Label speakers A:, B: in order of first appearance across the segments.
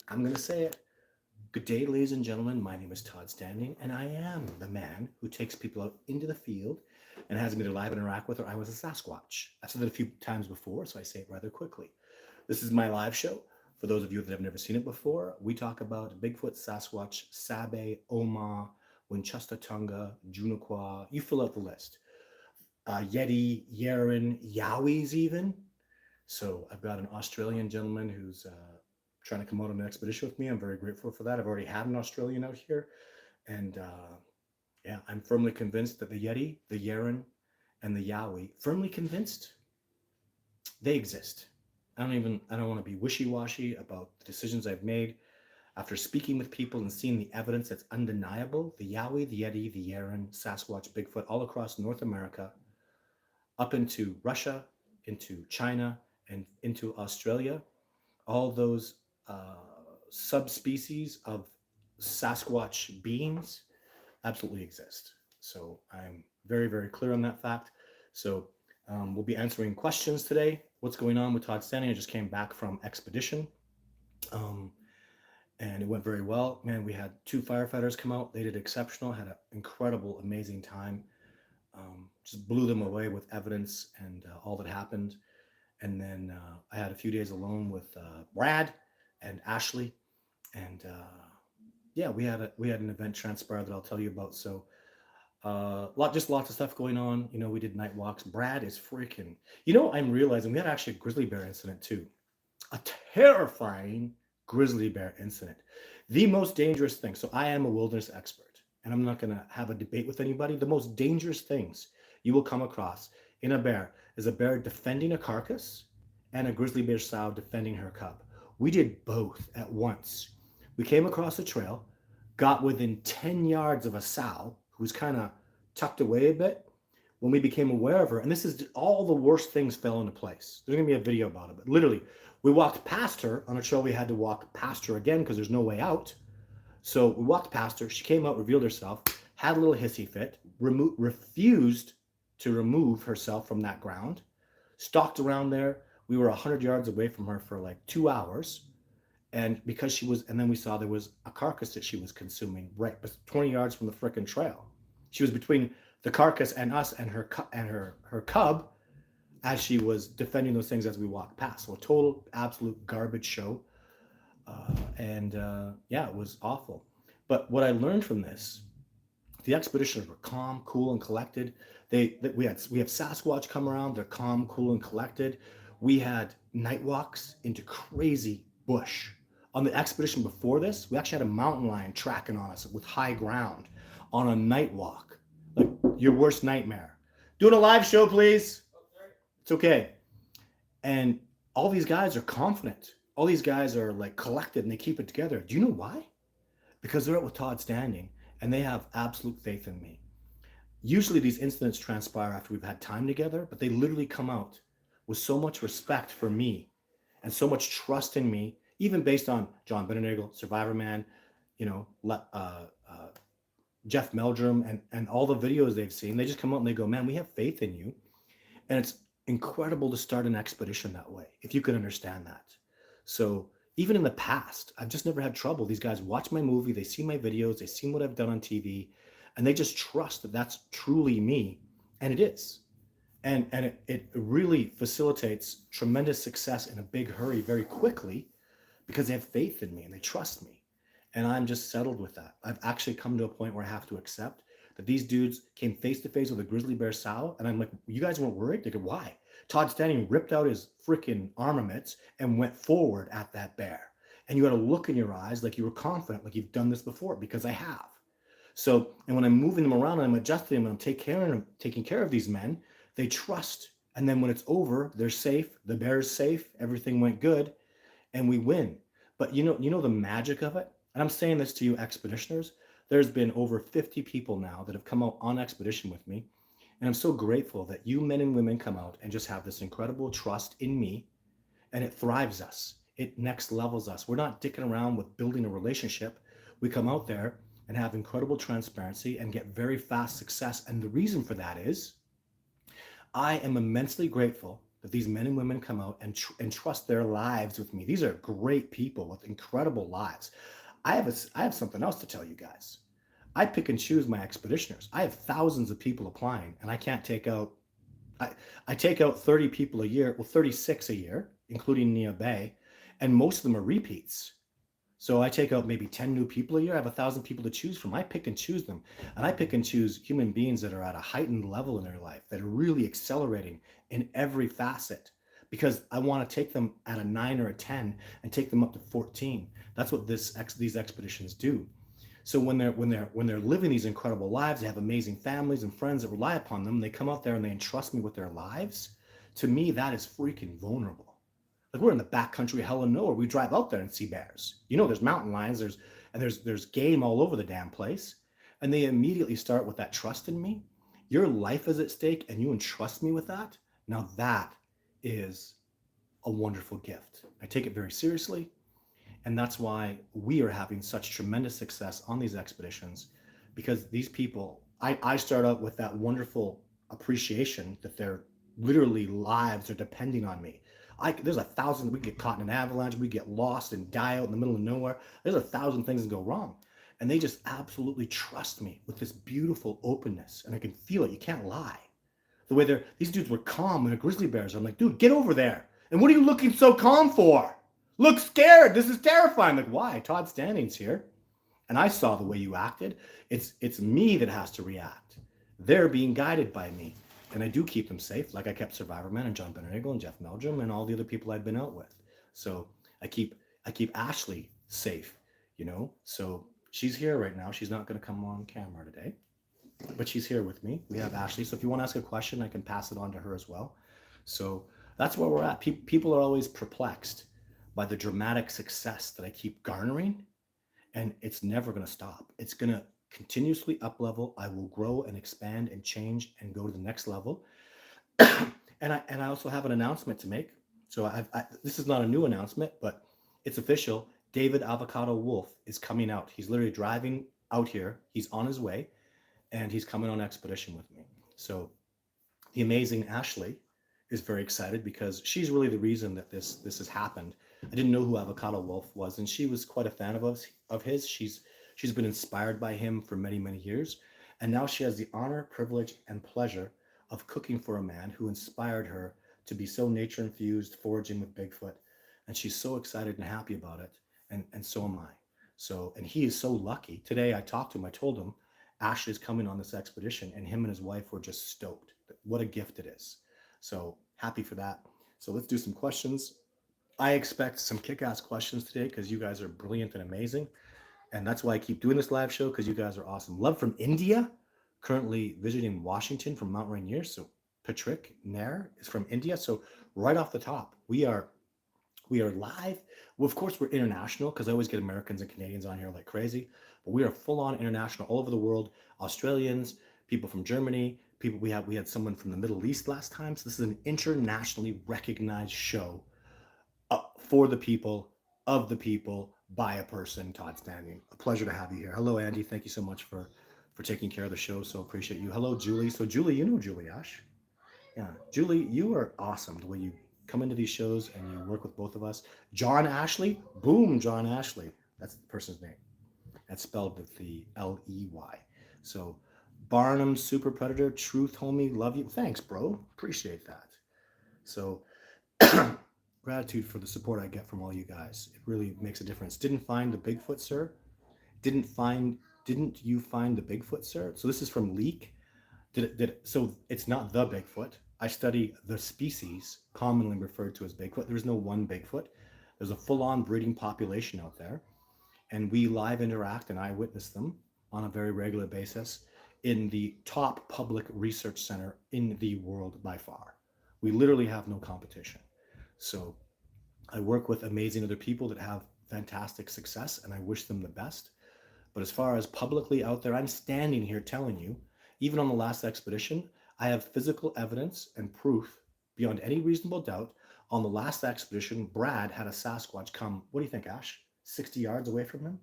A: I'm going to say it. Good day, ladies and gentlemen. My name is Todd Standing, and I am the man who takes people out into the field and has me to live interact with, or I was a Sasquatch. I've said that a few times before, so I say it rather quickly. This is my live show. For those of you that have never seen it before, we talk about Bigfoot, Sasquatch, Sabe, Oma, Winchester Tunga, Junaqua. You fill out the list. Yeti, Yeren, Yowies even. So I've got an Australian gentleman who's trying to come out on an expedition with me. I'm very grateful for that. I've already had an Australian out here, and yeah, I'm firmly convinced that the Yeti, the Yeren, and the Yowie, firmly convinced they exist. I don't want to be wishy-washy about the decisions I've made. After speaking with people and seeing the evidence that's undeniable, the Yowie, the Yeti, the Yeren, Sasquatch, Bigfoot, all across North America, up into Russia, into China, and into Australia, all those uh, subspecies of Sasquatch beings absolutely exist. So I'm very, very clear on that fact. So we'll be answering questions today. What's going on with Todd Standing? I just came back from expedition. Um, and it went very well. Man, we had two firefighters come out. They did exceptional, had an incredible, amazing time. Just blew them away with evidence and all that happened. And then I had a few days alone with Brad and Ashley, and yeah, we had an event transpire that I'll tell you about. So lots of stuff going on. You know, we did night walks. Brad is freaking. You know, I'm realizing we had actually a grizzly bear incident too, a terrifying grizzly bear incident, the most dangerous thing. So I am a wilderness expert, and I'm not going to have a debate with anybody. The most dangerous things you will come across in a bear is a bear defending a carcass and a grizzly bear sow defending her cub. We did both at once. We came across a trail, got within 10 yards of a sow who was kind of tucked away a bit. When we became aware of her, and this is all the worst things fell into place. There's gonna be a video about it, but literally, we walked past her on a trail. We had to walk past her again because there's no way out. So we walked past her. She came out, revealed herself, had a little hissy fit, refused to remove herself from that ground, stalked around there. We were 100 yards away from her for like 2 hours. And because she was, and then we saw there was a carcass that she was consuming right 20 yards from the frickin' trail. She was between the carcass and us and her cub as she was defending those things as we walked past. So a total, absolute garbage show. And yeah, it was awful. But what I learned from this, the expeditioners were calm, cool, and collected. We have Sasquatch come around. They're calm, cool, and collected. We had night walks into crazy bush. On the expedition before this, we actually had a mountain lion tracking on us with high ground on a night walk, like your worst nightmare. Doing a live show, please. It's okay. And all these guys are confident. All these guys are like collected and they keep it together. Do you know why? Because they're out with Todd Standing and they have absolute faith in me. Usually these incidents transpire after we've had time together, but they literally come out with so much respect for me and so much trust in me, even based on John Benenagel, Survivor Man, you know, Jeff Meldrum, and all the videos they've seen. They just come out and they go, man, we have faith in you. And it's incredible to start an expedition that way, if you could understand that. So even in the past, I've just never had trouble. These guys watch my movie, they see my videos, they see what I've done on TV, and they just trust that that's truly me, and it is. And it really facilitates tremendous success in a big hurry very quickly because they have faith in me and they trust me. And I'm just settled with that. I've actually come to a point where I have to accept that these dudes came face to face with a grizzly bear sow. And I'm like, you guys weren't worried? They go, why? Todd Standing ripped out his freaking armaments and went forward at that bear. And you had a look in your eyes like you were confident, like you've done this before, because I have. So, and when I'm moving them around and I'm adjusting them and I'm taking care of these men, they trust. And then when it's over, they're safe. The bear's safe. Everything went good, and we win. But you know the magic of it. And I'm saying this to you, expeditioners. There's been over 50 people now that have come out on expedition with me, and I'm so grateful that you men and women come out and just have this incredible trust in me, and it thrives us. It next levels us. We're not dicking around with building a relationship. We come out there and have incredible transparency and get very fast success. And the reason for that is I am immensely grateful that these men and women come out and trust their lives with me. These are great people with incredible lives. I have something else to tell you guys. I pick and choose my expeditioners. I have thousands of people applying, and I can't take out. I, I take out 30 people a year, well, 36 a year, including Nia Bay, and most of them are repeats. So I take out maybe 10 new people a year. I have 1,000 people to choose from. I pick and choose them. And I pick and choose human beings that are at a heightened level in their life, that are really accelerating in every facet, because I want to take them at a 9 or a 10 and take them up to 14. That's what these expeditions do. So when they're living these incredible lives, they have amazing families and friends that rely upon them. They come out there and they entrust me with their lives. To me, that is freaking vulnerable. Like, we're in the backcountry hell of nowhere. We drive out there and see bears. There's mountain lions, there's game all over the damn place. And they immediately start with that trust in me. Your life is at stake and you entrust me with that. Now that is a wonderful gift. I take it very seriously. And that's why we are having such tremendous success on these expeditions, because these people, I start out with that wonderful appreciation that their literally lives are depending on me. There's 1,000, we get caught in an avalanche, we get lost and die out in the middle of nowhere. There's 1,000 things that go wrong. And they just absolutely trust me with this beautiful openness. And I can feel it. You can't lie. The way these dudes were calm when a grizzly bears. I'm like, dude, get over there. And what are you looking so calm for? Look scared. This is terrifying. Like, why? Todd Standing's here. And I saw the way you acted. It's me that has to react. They're being guided by me. And I do keep them safe, like I kept Survivor Man and John Benedigo and Jeff Meldrum and all the other people I've been out with. So I keep Ashley safe, So she's here right now. She's not going to come on camera today, but she's here with me. We have Ashley. So if you want to ask a question, I can pass it on to her as well. So that's where we're at. People are always perplexed by the dramatic success that I keep garnering, and it's never going to stop. It's going to continuously up level. I will grow and expand and change and go to the next level. and I also have an announcement to make. So this is not a new announcement, but it's official. David Avocado Wolf is coming out. He's literally driving out here. He's on his way, and he's coming on expedition with me. So the amazing Ashley is very excited, because she's really the reason that this has happened. I didn't know who Avocado Wolf was, and she was quite a fan of his. She's been inspired by him for many, many years. And now she has the honor, privilege, and pleasure of cooking for a man who inspired her to be so nature infused, foraging with Bigfoot. And she's so excited and happy about it. And so am I. So, and he is so lucky. Today I talked to him, I told him Ashley's coming on this expedition, and him and his wife were just stoked. What a gift it is. So happy for that. So let's do some questions. I expect some kick-ass questions today, because you guys are brilliant and amazing. And that's why I keep doing this live show, because you guys are awesome. Love from India, currently visiting Washington from Mount Rainier. So Patrick Nair is from India. So right off the top, we are live. Well, of course, we're international, because I always get Americans and Canadians on here like crazy. But we are full-on international, all over the world. Australians, people from Germany, we had someone from the Middle East last time. So this is an internationally recognized show for the people, of the people, by a person, Todd Standing. A pleasure to have you here. Hello, Andy. Thank you so much for taking care of the show. So appreciate you. Hello, Julie. So Julie, you know Julie Ash. Yeah, Julie, you are awesome. The way you come into these shows and you work with both of us. John Ashley. Boom, John Ashley. That's the person's name. That's spelled with the L-E-Y. So Barnum, Super Predator, Truth, homie, love you. Thanks, bro. Appreciate that. So gratitude for the support I get from all you guys. It really makes a difference. Didn't find the Bigfoot, sir? Didn't you find the Bigfoot, sir? So this is from Leak. So it's not the Bigfoot. I study the species commonly referred to as Bigfoot. There is no one Bigfoot. There's a full-on breeding population out there, and we live interact, and I witness them on a very regular basis in the top public research center in the world by far. We literally have no competition. So I work with amazing other people that have fantastic success, and I wish them the best. But as far as publicly out there, I'm standing here telling you, even on the last expedition, I have physical evidence and proof beyond any reasonable doubt. On the last expedition, Brad had a Sasquatch come, what do you think, Ash? 60 yards away from him?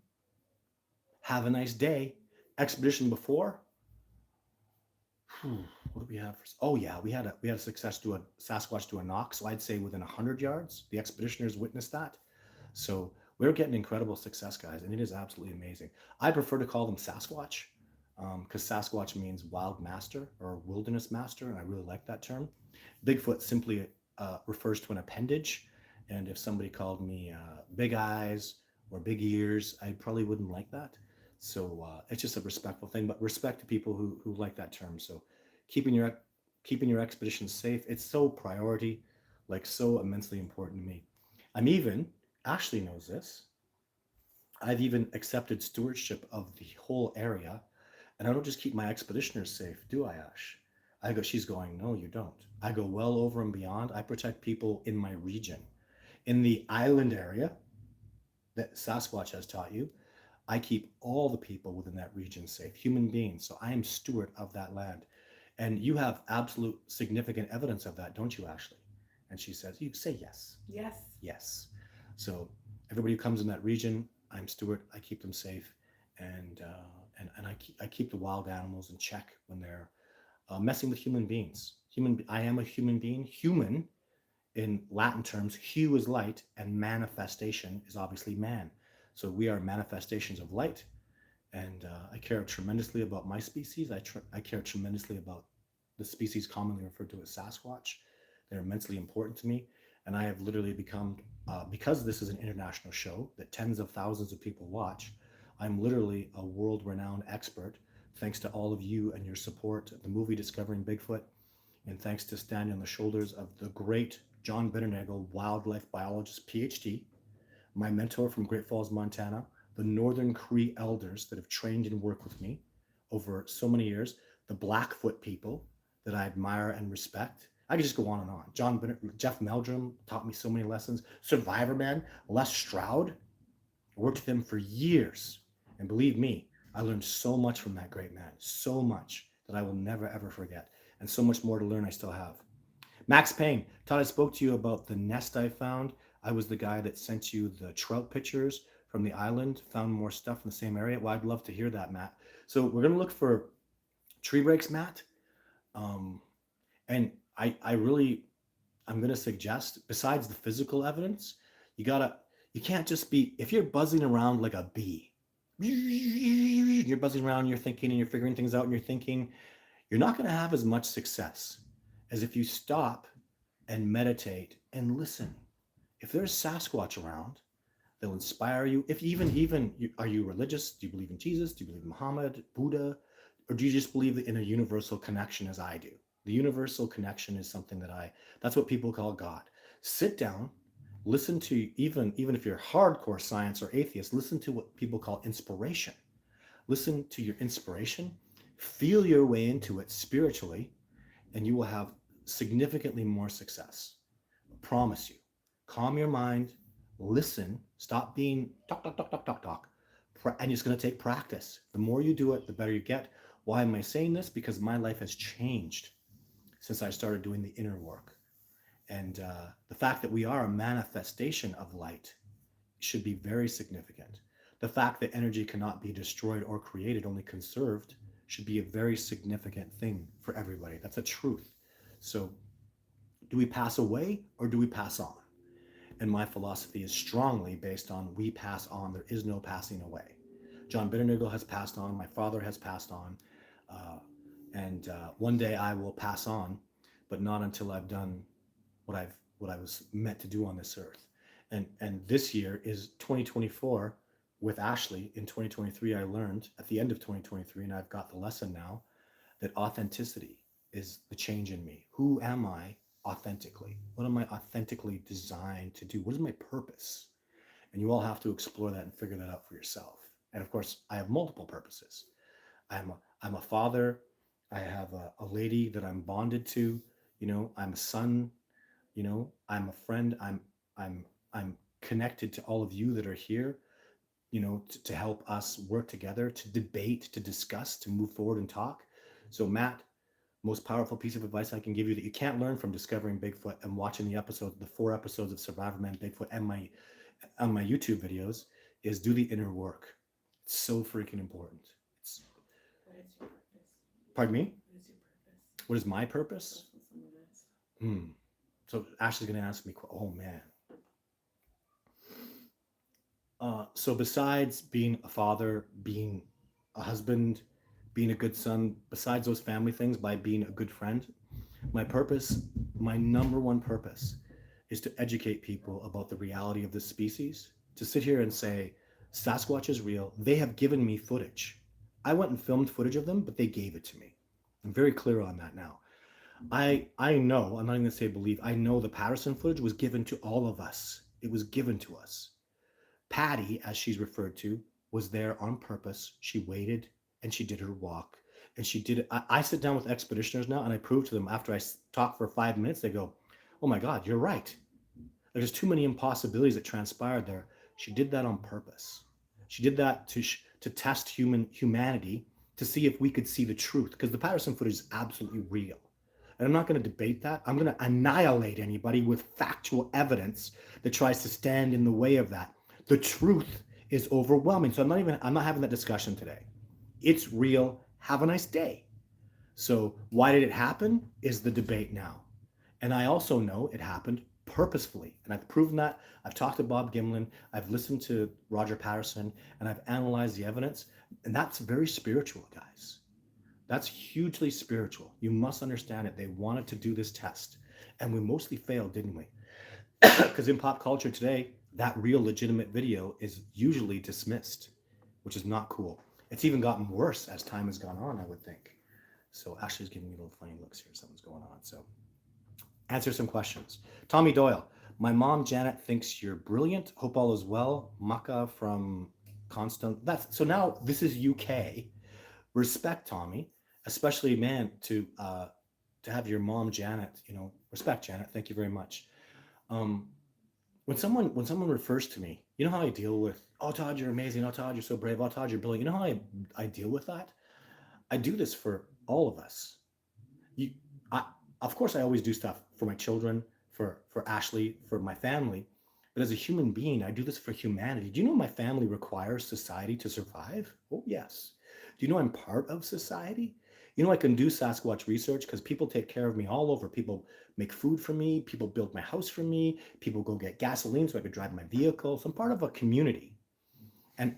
A: Have a nice day. Expedition before, What do we have? Oh yeah, we had a success to a Sasquatch to a knock. So I'd say within 100 yards, the expeditioners witnessed that. So we're getting incredible success, guys, and it is absolutely amazing. I prefer to call them Sasquatch because Sasquatch means wild master or wilderness master, and I really like that term. Bigfoot simply refers to an appendage, and if somebody called me big eyes or big ears, I probably wouldn't like that. So it's just a respectful thing, but respect to people who like that term. So keeping your keeping your expedition safe, it's so priority, like so immensely important to me. I'm even Ashley knows this. I've even accepted stewardship of the whole area, and I don't just keep my expeditioners safe, do I, Ash? I go, she's going, no, you don't. I go well over and beyond. I protect people in my region. In the island area that Sasquatch has taught you, I keep all the people within that region safe, human beings. So I am steward of that land. And you have absolute significant evidence of that, don't you, Ashley? And she says, you say yes.
B: Yes.
A: Yes. So everybody who comes in that region, I'm steward. I keep them safe, and I keep the wild animals in check when they're messing with human beings. I am a human being. Human in Latin terms, hue is light, and manifestation is obviously man. So we are manifestations of light, and I care tremendously about my species. I care tremendously about the species commonly referred to as Sasquatch. They're immensely important to me, and I have literally become, because this is an international show that tens of thousands of people watch, I'm literally a world-renowned expert, thanks to all of you and your support, the movie Discovering Bigfoot, and thanks to standing on the shoulders of the great John Bitternagel, wildlife biologist, PhD, my mentor from Great Falls, Montana, the Northern Cree elders that have trained and worked with me over so many years, the Blackfoot people that I admire and respect. I could just go on and on. Jeff Meldrum taught me so many lessons. Survivor Man, Les Stroud, I worked with him for years. And believe me, I learned so much from that great man, so much that I will never ever forget, and so much more to learn I still have. Max Payne, Todd, I spoke to you about the nest I found. I was the guy that sent you the trout pictures from the island, found more stuff in the same area. Well, I'd love to hear that, Matt. So we're going to look for tree breaks, Matt. Um, and I really, I'm going to suggest, besides the physical evidence, you gotta, you can't just be, if you're buzzing around like a bee, you're buzzing around, you're thinking, and you're figuring things out, and you're thinking, you're not going to have as much success as if you stop and meditate and listen. If there's Sasquatch around, they'll inspire you. If are you religious? Do you believe in Jesus? Do you believe in Muhammad, Buddha, or do you just believe in a universal connection as I do? The universal connection is something that's what people call God. Sit down, listen to, even if you're hardcore science or atheist, listen to what people call inspiration. Listen to your inspiration, feel your way into it spiritually, and you will have significantly more success. I promise you. Calm your mind, listen, stop being talk, talk, talk, talk, talk, talk. And it's going to take practice. The more you do it, the better you get. Why am I saying this? Because my life has changed since I started doing the inner work. And the fact that we are a manifestation of light should be very significant. The fact that energy cannot be destroyed or created, only conserved, should be a very significant thing for everybody. That's a truth. So, do we pass away or do we pass on? And my philosophy is strongly based on we pass on. There is no passing away. John Bitternagel has passed on. My father has passed on. Uh, and one day I will pass on, but not until I've done what I was meant to do on this earth. And this year is 2024 with Ashley. In 2023, I learned at the end of 2023, and I've got the lesson now, that authenticity is the change in me. Who am I authentically? What am I authentically designed to do? What is my purpose? And you all have to explore that and figure that out for yourself. And of course, I have multiple purposes. I'm a father. I have a lady that I'm bonded to. I'm a son. I'm a friend. I'm connected to all of you that are here. To help us work together, to debate, to discuss, to move forward and talk. So, Matt, most powerful piece of advice I can give you that you can't learn from discovering Bigfoot and watching the 4 episodes of Survivor Man Bigfoot and my YouTube videos is do the inner work. It's so freaking important. It's
B: What is your purpose?
A: Pardon me.
B: What is your purpose?
A: What is my purpose?
B: That's what someone asked.
A: Hmm. So Ashley's going to ask me, oh man. So besides being a father, being a husband, being a good son, besides those family things, by being a good friend, my purpose, my number one purpose, is to educate people about the reality of this species. To sit here and say, Sasquatch is real. They have given me footage. I went and filmed footage of them, but they gave it to me. I'm very clear on that now. I know, I'm not even gonna say believe, I know the Patterson footage was given to all of us. It was given to us. Patty, as she's referred to, was there on purpose. She waited and she did her walk. And she did it. I sit down with expeditioners now and I prove to them after I talk for 5 minutes, they go, oh my God, you're right. There's too many impossibilities that transpired there. She did that on purpose. She did that to test humanity to see if we could see the truth because the Patterson footage is absolutely real. And I'm not going to debate that. I'm going to annihilate anybody with factual evidence that tries to stand in the way of that. The truth is overwhelming. So I'm not having that discussion today. It's real. Have a nice day. So why did it happen is the debate now. And I also know it happened purposefully. And I've proven that. I've talked to Bob Gimlin. I've listened to Roger Patterson and I've analyzed the evidence. And that's very spiritual, guys. That's hugely spiritual. You must understand it. They wanted to do this test. And we mostly failed, didn't we? Because in pop culture today, that real legitimate video is usually dismissed, which is not cool. It's even gotten worse as time has gone on, I would think. So Ashley's giving me little funny looks here. Something's going on. So answer some questions. Tommy Doyle, my mom Janet thinks you're brilliant. Hope all is well. Maka from Constant. That's so now this is UK. Respect, Tommy, especially man to have your mom Janet. Respect, Janet. Thank you very much. Um, when someone refers to me, you know how I deal with, oh Todd, you're amazing. Oh Todd, you're so brave. Oh Todd, you're brilliant. You know how I deal with that? I do this for all of us. You, I, of course, I always do stuff for my children, for Ashley, for my family. But as a human being, I do this for humanity. Do you know my family requires society to survive? Oh, yes. Do you know I'm part of society? You know, I can do Sasquatch research because people take care of me all over. People make food for me. People build my house for me. People go get gasoline so I could drive my vehicle. So I'm part of a community and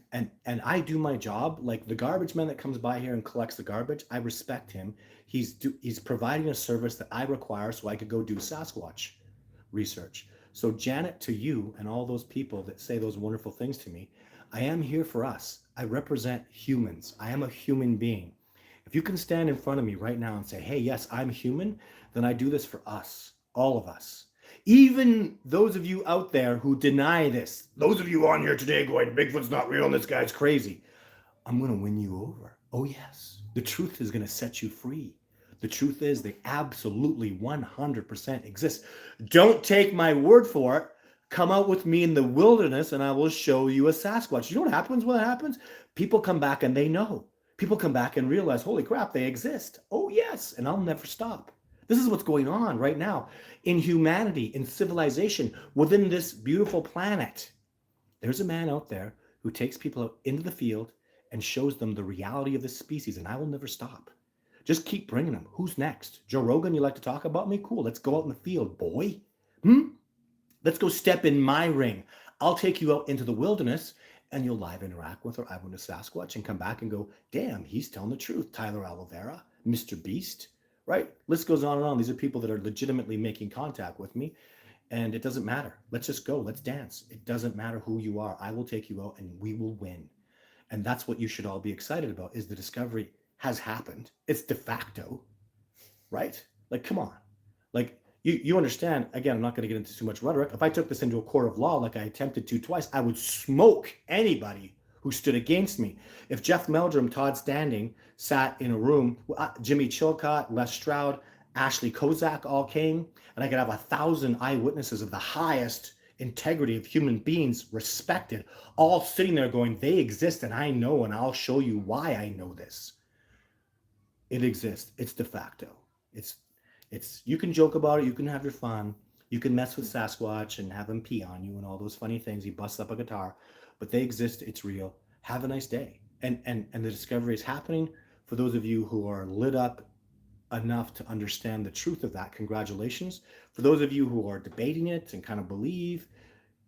A: I do my job. Like the garbage man that comes by here and collects the garbage, I respect him. He's providing a service that I require so I could go do Sasquatch research. So Janet, to you and all those people that say those wonderful things to me, I am here for us. I represent humans. I am a human being. If you can stand in front of me right now and say, hey, yes, I'm human, then I do this for us, all of us. Even those of you out there who deny this, those of you on here today going, Bigfoot's not real and this guy's crazy, I'm going to win you over. Oh, yes. The truth is going to set you free. The truth is they absolutely 100% exist. Don't take my word for it. Come out with me in the wilderness and I will show you a Sasquatch. You know what happens when that happens? People come back and they know. People come back and realize, holy crap, they exist. Oh, yes. And I'll never stop. This is what's going on right now in humanity, in civilization, within this beautiful planet. There's a man out there who takes people out into the field and shows them the reality of this species, and I will never stop. Just keep bringing them. Who's next? Joe Rogan, you like to talk about me? Cool. Let's go out in the field, boy. Let's go step in my ring. I'll take you out into the wilderness and you'll live interact with her. I went to Sasquatch and come back and go, damn, he's telling the truth. Tyler Oliveira, Mr. Beast, right? List goes on and on. These are people that are legitimately making contact with me. And it doesn't matter. Let's just go. Let's dance. It doesn't matter who you are. I will take you out and we will win. And that's what you should all be excited about is the discovery has happened. It's de facto, right? Like, come on. Like, you understand, again, I'm not going to get into too much rhetoric. If I took this into a court of law like I attempted to twice, I would smoke anybody who stood against me. If Jeff Meldrum, Todd Standing, sat in a room, Jimmy Chilcott, Les Stroud, Ashley Kozak all came, and I could have 1,000 eyewitnesses of the highest integrity of human beings respected, all sitting there going, they exist and I know, and I'll show you why I know this. It exists. It's de facto. It's you can joke about it, you can have your fun, you can mess with Sasquatch and have him pee on you and all those funny things. He busts up a guitar, but they exist. It's real. Have a nice day. And the discovery is happening for those of you who are lit up enough to understand the truth of that, congratulations. For those of you who are debating it and kind of believe,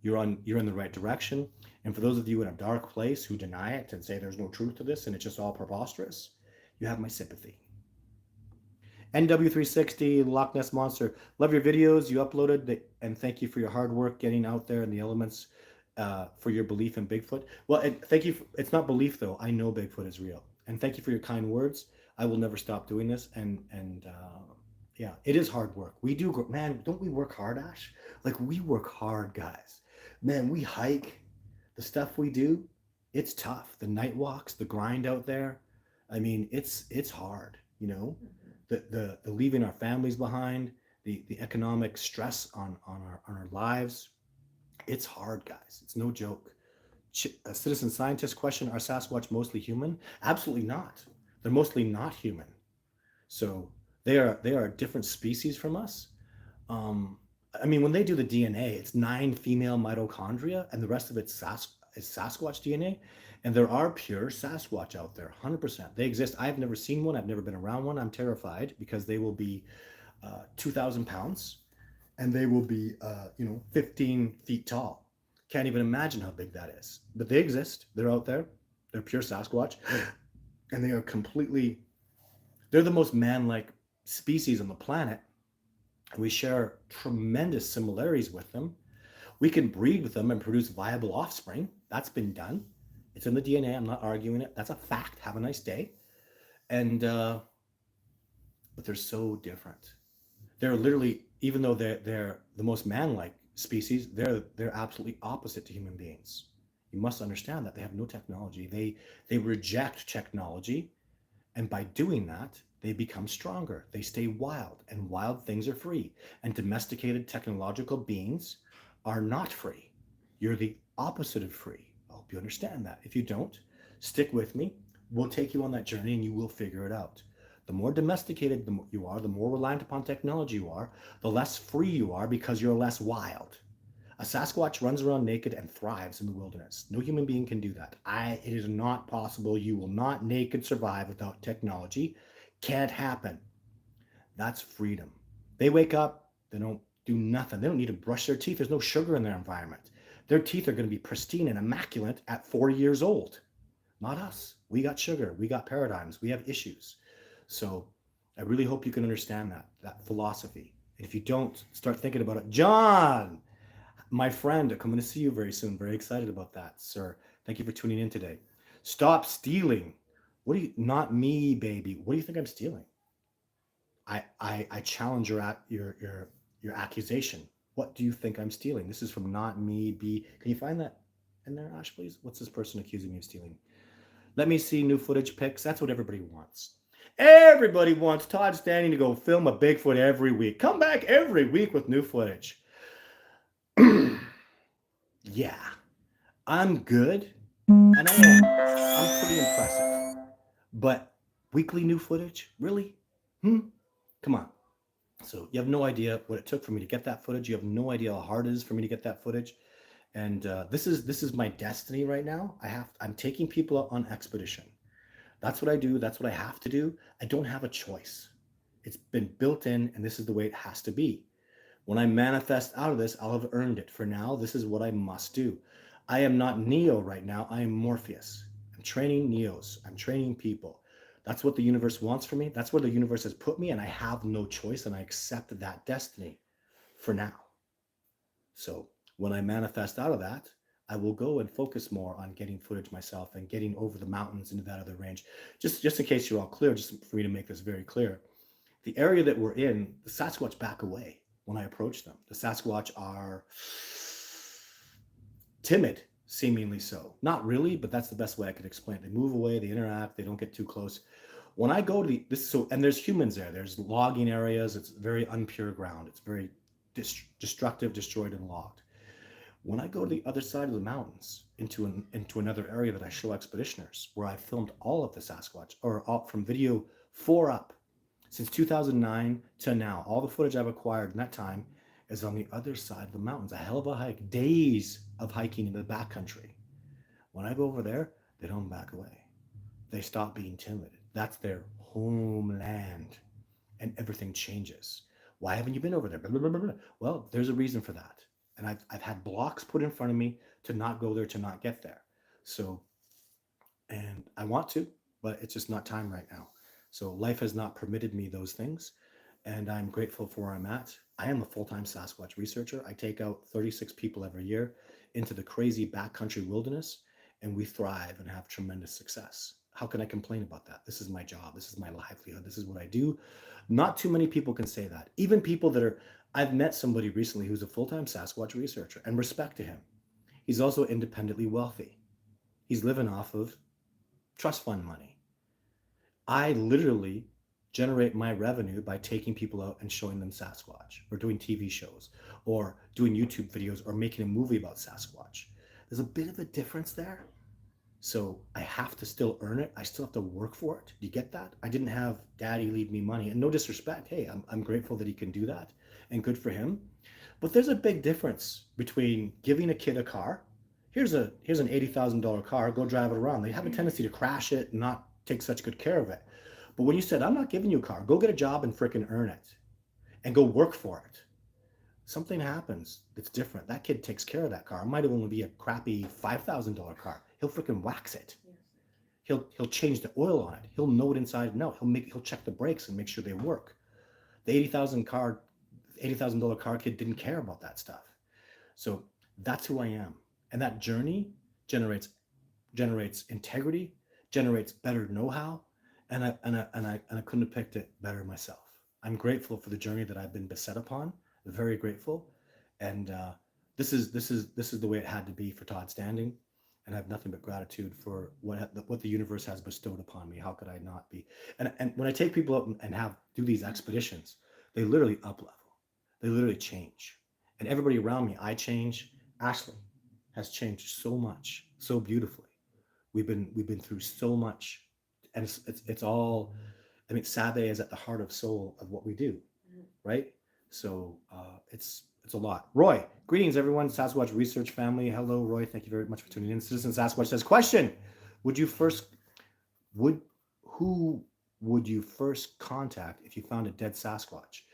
A: you're in the right direction. And for those of you in a dark place who deny it and say there's no truth to this and it's just all preposterous, you have my sympathy. NW360, Loch Ness Monster. Love your videos you uploaded, and thank you for your hard work getting out there in the elements for your belief in Bigfoot. Well, and thank you. It's not belief though. I know Bigfoot is real, and thank you for your kind words. I will never stop doing this, and yeah, it is hard work. We do, man. Don't we work hard, Ash? Like we work hard, guys. Man, we hike. The stuff we do, it's tough. The night walks, the grind out there. I mean, it's hard. You know, the leaving our families behind, the economic stress on our lives. It's hard, guys. It's no joke. A citizen scientist question: are Sasquatch mostly human? Absolutely not. They're mostly not human. So they are a different species from us. Um, I mean, when they do the DNA, it's 9 female mitochondria, and the rest of it's is Sasquatch DNA. And there are pure Sasquatch out there, 100%. They exist. I've never seen one. I've never been around one. I'm terrified because they will be 2,000 pounds, and they will be 15 feet tall. Can't even imagine how big that is. But they exist. They're out there. They're pure Sasquatch, and they are completely. They're the most man-like species on the planet. We share tremendous similarities with them. We can breed with them and produce viable offspring. That's been done. It's in the DNA. I'm not arguing it. That's a fact. Have a nice day. And but they're so different. They're literally, even though they're the most man-like species, they're absolutely opposite to human beings. You must understand that they have no technology. They reject technology, and by doing that, they become stronger. They stay wild, and wild things are free. And domesticated technological beings are not free. You're the opposite of free. I hope you understand that. If you don't, stick with me. We'll take you on that journey and you will figure it out. The more domesticated you are, the more reliant upon technology you are, the less free you are because you're less wild. A Sasquatch runs around naked and thrives in the wilderness. No human being can do that. It is not possible. You will not naked survive without technology. Can't happen. That's freedom. They wake up, they don't do nothing. They don't need to brush their teeth. There's no sugar in their environment. Their teeth are going to be pristine and immaculate at 40 years old. Not us. We got sugar. We got paradigms. We have issues. So I really hope you can understand that philosophy. And if you don't, start thinking about it. John, my friend, I'm going to see you very soon. Very excited about that, sir. Thank you for tuning in today. Stop stealing. What do you? Not me, baby. What do you think I'm stealing? I challenge your accusation. What do you think I'm stealing? This is from Not Me B. Can you find that in there, Ash, please? What's this person accusing me of stealing? Let me see new footage pics. That's what everybody wants. Everybody wants Todd Standing to go film a Bigfoot every week. Come back every week with new footage. Yeah, I'm good, and I am. I'm pretty impressive. But weekly new footage? Really? Come on. So you have no idea what it took for me to get that footage. You have no idea how hard it is for me to get that footage. And this is my destiny right now. I'm taking people on expedition. That's what I do. That's what I have to do. I don't have a choice. It's been built in, and this is the way it has to be. When I manifest out of this, I'll have earned it. For now, this is what I must do. I am not Neo right now. I am Morpheus. I'm training Neos. I'm training people. That's what the universe wants for me. That's where the universe has put me, and I have no choice, and I accept that destiny for now. So when I manifest out of that, I will go and focus more on getting footage myself and getting over the mountains into that other range. Just in case you're all clear, just for me to make this very clear, the area that we're in, the Sasquatch back away when I approach them. The Sasquatch are timid, seemingly so. Not really, but that's the best way I could explain it. They move away, they interact, they don't get too close. When I go to and there's humans there. There's logging areas. It's very unpure ground. It's very destructive, destroyed, and logged. When I go to the other side of the mountains into another area that I show expeditioners, where I filmed all of the Sasquatch, or from video 4 up, since 2009 to now, all the footage I've acquired in that time is on the other side of the mountains. A hell of a hike, days of hiking in the backcountry. When I go over there, they don't back away. They stop being timid. That's their homeland. and everything changes. Why haven't you been over there? Blah, blah, blah, blah, blah. Well, there's a reason for that. And I've had blocks put in front of me to not go there, to not get there. So, and I want to, but it's just not time right now. So life has not permitted me those things. And I'm grateful for where I'm at. I am a full-time Sasquatch researcher. I take out 36 people every year into the crazy backcountry wilderness, and we thrive and have tremendous success. How can I complain about that? This is my job. This is my livelihood. This is what I do. Not too many people can say that. Even people that are, I've met somebody recently who's a full-time Sasquatch researcher, and respect to him. He's also independently wealthy. He's living off of trust fund money. I literally generate my revenue by taking people out and showing them Sasquatch, or doing TV shows, or doing YouTube videos, or making a movie about Sasquatch. There's a bit of a difference there. So I have to still earn it. I still have to work for it. Do you get that? I didn't have daddy leave me money. And no disrespect. Hey, I'm grateful that he can do that, and good for him. But there's a big difference between giving a kid a car. Here's an $80,000 car, go drive it around. They have a tendency to crash it and not take such good care of it. But when you said, I'm not giving you a car, go get a job and fricking earn it and go work for it, something happens that's different. That kid takes care of that car. It might only be a crappy $5,000 car. He'll fricking wax it. He'll change the oil on it. He'll know it inside and out. He'll check the brakes and make sure they work. The $80,000 car kid didn't care about that stuff. So that's who I am. And that journey generates integrity, generates better know-how, and I couldn't have picked it better myself. I'm grateful for the journey that I've been beset upon. Very grateful, and this is the way it had to be for Todd Standing, and I have nothing but gratitude for what the universe has bestowed upon me. How could I not be? And when I take people out and do these expeditions, they literally up level, they literally change, and everybody around me, I change. Ashley has changed so much, so beautifully. We've been through so much, and it's all. I mean, Sabe is at the heart of soul of what we do, right? So it's a lot. Roy, greetings everyone, Sasquatch research family. Hello, Roy. Thank you very much for tuning in. Citizen Sasquatch says, question: who would you first contact if you found a dead Sasquatch?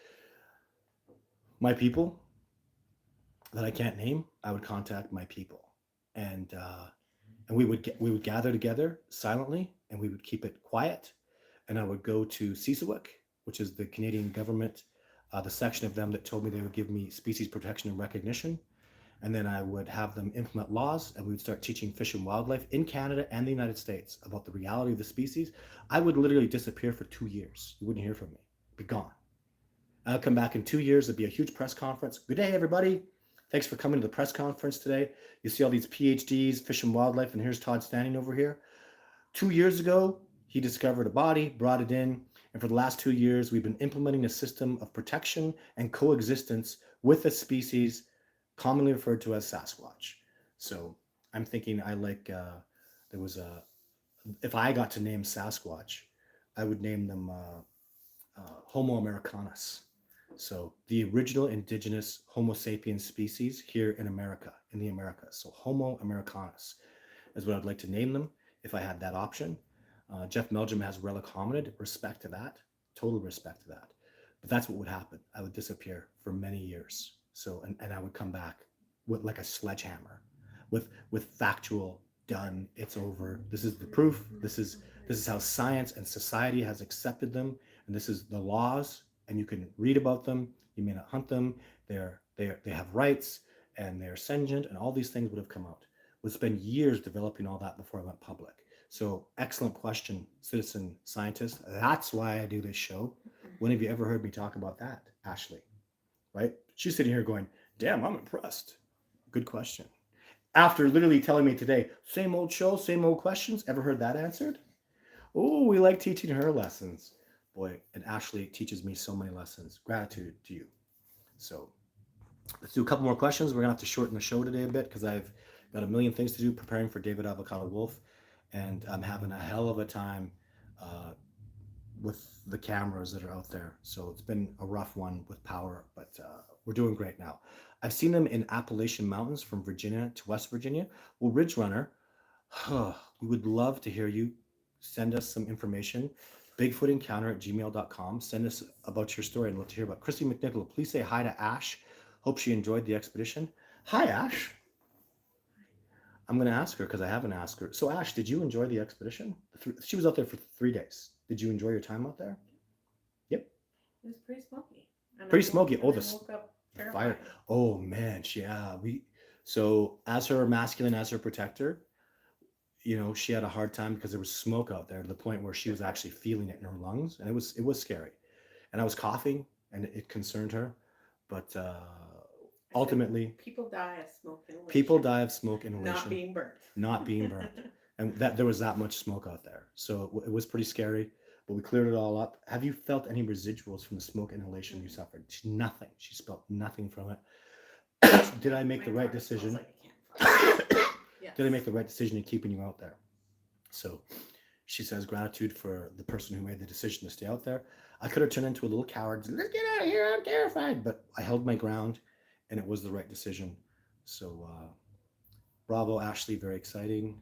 A: My people that I can't name. I would contact my people, and we would gather together silently, and we would keep it quiet. And I would go to CSIWIC, which is the Canadian government, the section of them that told me they would give me species protection and recognition. And then I would have them implement laws, and we would start teaching fish and wildlife in Canada and the United States about the reality of the species. I would literally disappear for 2 years. You wouldn't hear from me. Be gone. I'll come back in 2 years. There'd be a huge press conference. Good day, everybody. Thanks for coming to the press conference today. You see all these PhDs, fish and wildlife, and here's Todd standing over here. 2 years ago, he discovered a body, brought it in, and for the last 2 years, we've been implementing a system of protection and coexistence with a species commonly referred to as Sasquatch. So I'm thinking if I got to name Sasquatch, I would name them Homo americanus. So the original indigenous Homo sapiens species here in America, in the Americas. So Homo americanus is what I'd like to name them if I had that option. Jeff Meldrum has relic hominid. Respect to that. Total respect to that. But that's what would happen. I would disappear for many years. So, and I would come back with like a sledgehammer, with factual, done, it's over. This is the proof. This is how science and society has accepted them, and this is the laws. And you can read about them. You may not hunt them. They have rights, and they're sentient, and all these things would have come out. Would spend years developing all that before I went public. So excellent question, citizen scientist. That's why I do this show. When have you ever heard me talk about that, Ashley? Right? She's sitting here going, damn, I'm impressed. Good question. After literally telling me today, same old show, same old questions. Ever heard that answered? Oh, we like teaching her lessons. Boy, and Ashley teaches me so many lessons. Gratitude to you. So let's do a couple more questions. We're going to have to shorten the show today a bit because I've got a million things to do preparing for David Avocado Wolf. And I'm having a hell of a time with the cameras that are out there. So it's been a rough one with power, but we're doing great now. I've seen them in Appalachian Mountains from Virginia to West Virginia. Well, Ridge Runner, we would love to hear you. Send us some information. bigfootencounter@gmail.com. Send us about your story. I'd love to hear about it. Christy McNichol, please say hi to Ash. Hope she enjoyed the expedition. Hi, Ash. I'm going to ask her because I haven't asked her. So, Ash, did you enjoy the expedition? She was out there for 3 days. Did you enjoy your time out there? Yep.
B: It was pretty smoky.
A: Pretty smoky. Oh,
B: the
A: fire. Oh, man. Yeah. So, as her masculine, as her protector, you know, she had a hard time because there was smoke out there to the point where she was actually feeling it in her lungs, and it was scary. And I was coughing, and it concerned her. But ultimately,
B: people die of smoke inhalation.
A: People die of smoke inhalation.
B: Not being burnt.
A: Not being burnt. And that there was that much smoke out there. So it was pretty scary, but we cleared it all up. Have you felt any residuals from the smoke inhalation you suffered? Nothing. She felt nothing from it. Did I make the right decision? Yes. Did I make the right decision in keeping you out there? So she says gratitude for the person who made the decision to stay out there. I could have turned into a little coward. Let's get out of here. I'm terrified. But I held my ground, and it was the right decision. So bravo, Ashley. Very exciting.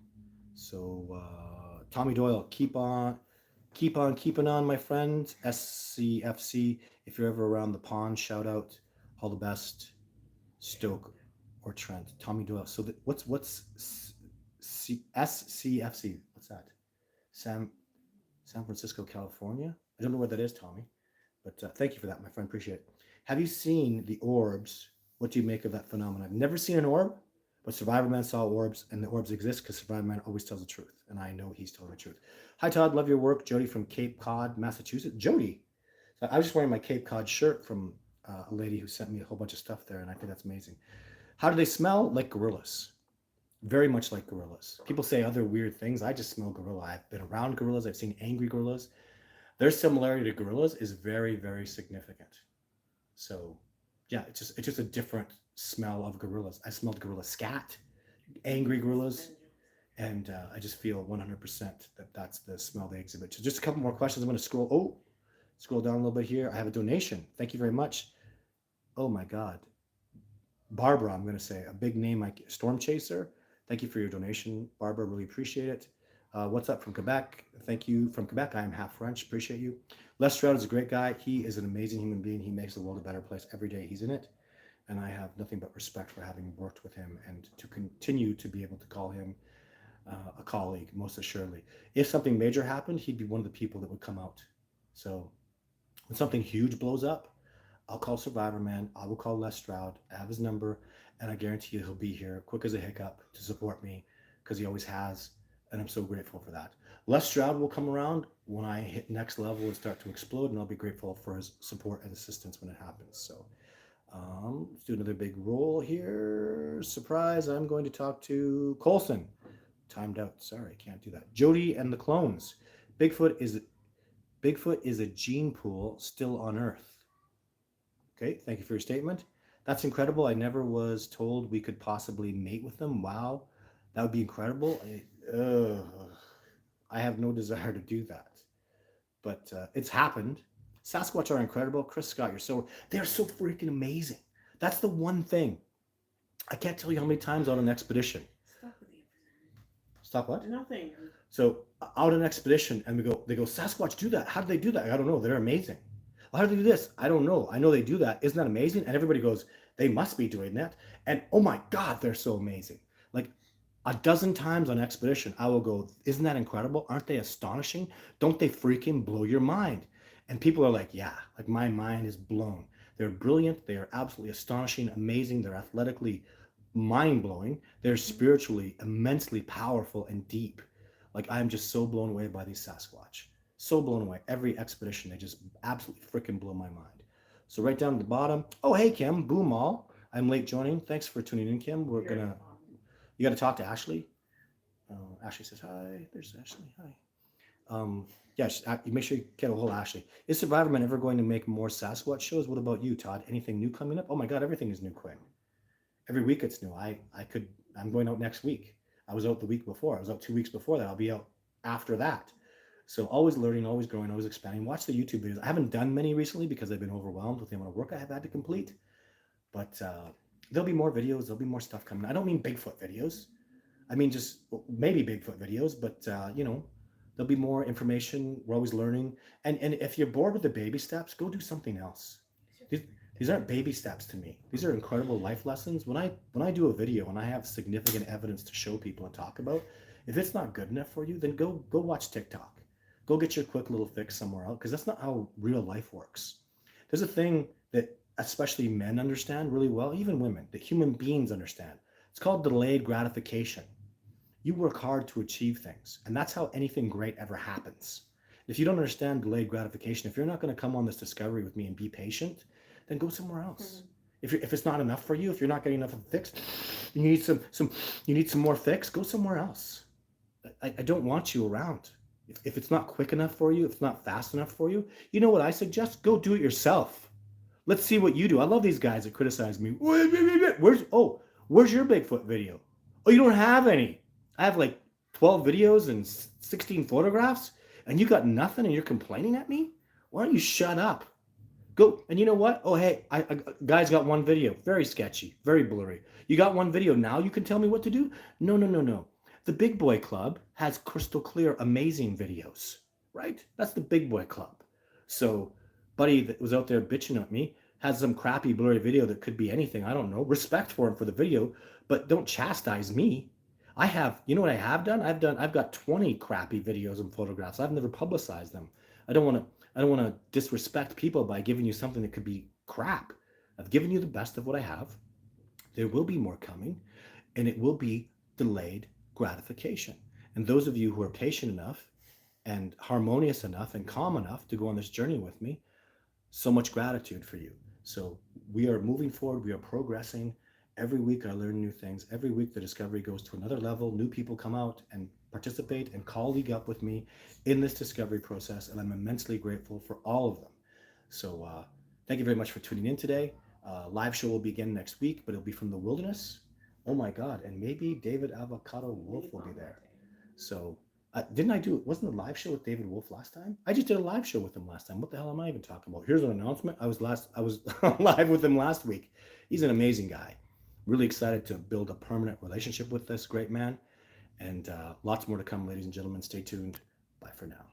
A: So Tommy Doyle, keep on keeping on, my friend. SCFC. If you're ever around the pond, shout out. All the best. Stoke or Trent. Tommy Doyle. So what's SCFC? What's that? San Francisco, California. I don't know what that is, Tommy, but thank you for that, my friend. Appreciate it. Have you seen the orbs? What do you make of that phenomenon? I've never seen an orb, but Survivor Man saw orbs, and the orbs exist because Survivor Man always tells the truth, and I know he's telling the truth. Hi, Todd. Love your work. Jody from Cape Cod, Massachusetts. Jody. So I was just wearing my Cape Cod shirt from a lady who sent me a whole bunch of stuff there, and I think that's amazing. How do they smell? Like gorillas. Very much like gorillas. People say other weird things. I just smell gorilla. I've been around gorillas. I've seen angry gorillas. Their similarity to gorillas is very, very significant. So, yeah, it's just a different smell of gorillas. I smelled gorilla scat, angry gorillas, and I just feel 100% that that's the smell they exhibit. So just a couple more questions. I'm going to scroll down a little bit here. I have a donation. Thank you very much. Oh my God. Barbara, I'm going to say, a big name like Storm Chaser. Thank you for your donation, Barbara. Really appreciate it. What's up from Quebec? Thank you from Quebec. I am half French. Appreciate you. Les Stroud is a great guy. He is an amazing human being. He makes the world a better place every day he's in it. And I have nothing but respect for having worked with him and to continue to be able to call him a colleague, most assuredly. If something major happened, he'd be one of the people that would come out. So when something huge blows up, I'll call Survivor Man. I will call Les Stroud. I have his number, and I guarantee you he'll be here quick as a hiccup to support me because he always has, and I'm so grateful for that. Les Stroud will come around when I hit next level and start to explode, and I'll be grateful for his support and assistance when it happens. So let's do another big roll here. Surprise, I'm going to talk to Colson. Timed out. Sorry, can't do that. Jody and the clones. Bigfoot is a gene pool still on Earth. Okay, thank you for your statement. That's incredible. I never was told we could possibly mate with them. Wow, that would be incredible. I have no desire to do that, but it's happened. Sasquatch are incredible. Chris Scott, they're so freaking amazing. That's the one thing. I can't tell you how many times on an expedition.
B: Stop with you.
A: Stop what?
B: Nothing.
A: So out on an expedition, and they go, Sasquatch do that. How do they do that? I don't know. They're amazing. How do they do this? I don't know. I know they do that. Isn't that amazing? And everybody goes, they must be doing that. And oh my God, they're so amazing. Like a dozen times on expedition, I will go, isn't that incredible? Aren't they astonishing? Don't they freaking blow your mind? And people are like, yeah, like my mind is blown. They're brilliant. They are absolutely astonishing, amazing. They're athletically mind-blowing. They're spiritually immensely powerful and deep. Like I'm just so blown away by these Sasquatch. So blown away. Every expedition, they just absolutely freaking blow my mind. So right down at the bottom. Oh, hey, Kim. Boom all. I'm late joining. Thanks for tuning in, Kim. You got to talk to Ashley. Ashley says, hi. There's Ashley. Hi. Yes, make sure you get a hold of Ashley. Is Survivor Man ever going to make more Sasquatch shows? What about you, Todd? Anything new coming up? Oh my God, everything is new, Quinn. Every week it's new. I'm going out next week. I was out the week before. I was out 2 weeks before that. I'll be out after that. So always learning, always growing, always expanding. Watch the YouTube videos. I haven't done many recently because I've been overwhelmed with the amount of work I have had to complete. But there'll be more videos. There'll be more stuff coming. I don't mean Bigfoot videos. I mean just maybe Bigfoot videos, but There'll be more information. We're always learning. And if you're bored with the baby steps, go do something else. These aren't baby steps to me. These are incredible life lessons. When I do a video and I have significant evidence to show people and talk about, if it's not good enough for you, then go watch TikTok. Go get your quick little fix somewhere else, because that's not how real life works. There's a thing that especially men understand really well, even women, that human beings understand. It's called delayed gratification. You work hard to achieve things, and that's how anything great ever happens. If you don't understand delayed gratification, if you're not going to come on this discovery with me and be patient, then go somewhere else. If it's not enough for you, if you're not getting enough of a fix, you need some more fix, go somewhere else. I don't want you around. If it's not quick enough for you, if it's not fast enough for you, you know what I suggest? Go do it yourself. Let's see what you do. I love these guys that criticize me. Where's your Bigfoot video? Oh, you don't have any. I have like 12 videos and 16 photographs, and you got nothing and you're complaining at me? Why don't you shut up? Go, and you know what? Oh, hey, I guy's got one video. Very sketchy, very blurry. You got one video, now you can tell me what to do? No. The Big Boy Club has crystal clear, amazing videos, right? That's the Big Boy Club. So, buddy that was out there bitching at me has some crappy blurry video that could be anything. I don't know. Respect for him for the video, but don't chastise me. You know what I have done? I've got 20 crappy videos and photographs. I've never publicized them. I don't want to disrespect people by giving you something that could be crap. I've given you the best of what I have. There will be more coming, and it will be delayed gratification. And those of you who are patient enough and harmonious enough and calm enough to go on this journey with me, so much gratitude for you. So we are moving forward. We are progressing. Every week I learn new things. Every week the discovery goes to another level. New people come out and participate and colleague up with me in this discovery process. And I'm immensely grateful for all of them. So thank you very much for tuning in today. Live show will begin next week, but it'll be from the wilderness. Oh my God. And maybe David Avocado Wolf will be there. So wasn't the live show with David Wolf last time? I just did a live show with him last time. What the hell am I even talking about? Here's an announcement. I was live with him last week. He's an amazing guy. Really excited to build a permanent relationship with this great man. And lots more to come, ladies and gentlemen. Stay tuned. Bye for now.